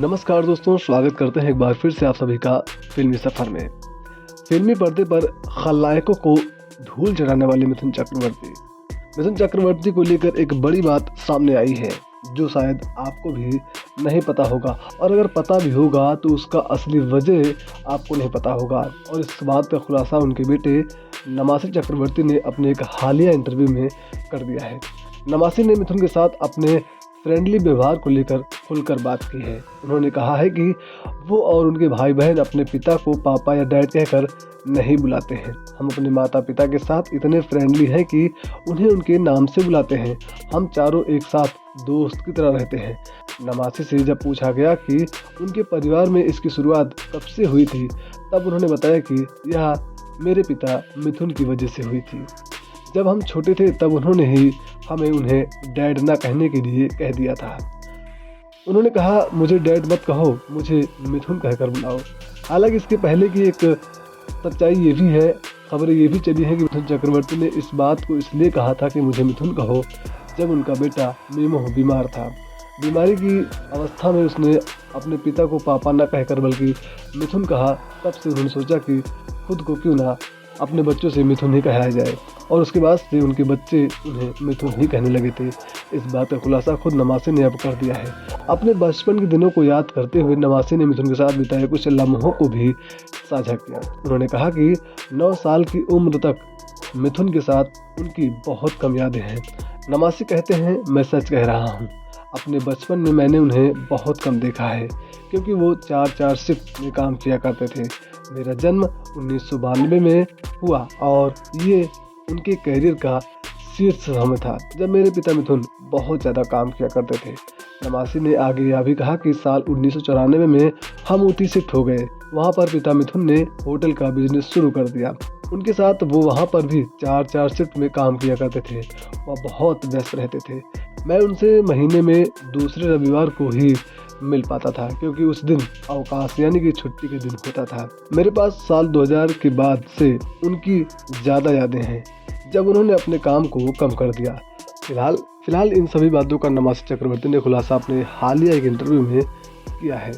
नमस्कार दोस्तों, स्वागत करते हैं एक बार फिर से आप सभी का फिल्मी सफ़र में। फिल्मी पर्दे पर खलनायकों को धूल चढ़ाने वाले मिथुन चक्रवर्ती को लेकर एक बड़ी बात सामने आई है जो शायद आपको भी नहीं पता होगा, और अगर पता भी होगा तो उसका असली वजह आपको नहीं पता होगा। और इस बात का खुलासा उनके बेटे नमासी चक्रवर्ती ने अपने एक हालिया इंटरव्यू में कर दिया है। नमासी ने मिथुन के साथ अपने फ्रेंडली व्यवहार को लेकर खुलकर बात की है। उन्होंने कहा है कि वो और उनके भाई बहन अपने पिता को पापा या डैड कहकर नहीं बुलाते हैं। हम अपने माता पिता के साथ इतने फ्रेंडली हैं कि उन्हें उनके नाम से बुलाते हैं। हम चारों एक साथ दोस्त की तरह रहते हैं। नमासी से जब पूछा गया कि उनके परिवार में इसकी शुरुआत कब से हुई थी, तब उन्होंने बताया कि यह मेरे पिता मिथुन की वजह से हुई थी। जब हम छोटे थे तब उन्होंने ही हमें उन्हें डैड ना कहने के लिए कह दिया था। उन्होंने कहा, मुझे डैड मत कहो, मुझे मिथुन कहकर बुलाओ। हालांकि इसके पहले की एक सच्चाई ये भी है, खबरें ये भी चली है कि मिथुन चक्रवर्ती ने इस बात को इसलिए कहा था कि मुझे मिथुन कहो जब उनका बेटा मीमो बीमार था। बीमारी की अवस्था में उसने अपने पिता को पापा न कहकर बल्कि मिथुन कहा। तब से उन्होंने सोचा कि खुद को क्यों ना अपने बच्चों से मिथुन ही कहा जाए, और उसके बाद से उनके बच्चे उन्हें मिथुन ही कहने लगे थे। इस बात का खुलासा खुद नमासी ने अब कर दिया है। अपने बचपन के दिनों को याद करते हुए नमासी ने मिथुन के साथ बिताए कुछ लम्हों को भी साझा किया। उन्होंने कहा कि 9 साल की उम्र तक मिथुन के साथ उनकी बहुत कम यादें हैं। नमासी कहते हैं, मैं सच कह रहा हूँ, अपने बचपन में मैंने उन्हें बहुत कम देखा है क्योंकि वो 4 शिफ्ट में काम किया करते थे। मेरा जन्म 1992 में हुआ और ये उनके करियर का शीर्ष समय था जब मेरे पिता मिथुन बहुत ज़्यादा काम किया करते थे। नमासी ने आगे यह भी कहा कि साल 1994 में हम ऊटी शिफ्ट हो गए। वहाँ पर पिता मिथुन ने होटल का बिजनेस शुरू कर दिया। उनके साथ वो वहाँ पर भी 4 शिफ्ट में काम किया करते थे। वह बहुत व्यस्त रहते थे। मैं उनसे महीने में दूसरे रविवार को ही मिल पाता था क्योंकि उस दिन अवकाश यानी कि छुट्टी के दिन होता था। मेरे पास साल 2000 के बाद से उनकी ज़्यादा यादें हैं जब उन्होंने अपने काम को कम कर दिया। फिलहाल इन सभी बातों का नमासी चक्रवर्ती ने खुलासा अपने हालिया एक इंटरव्यू में किया है।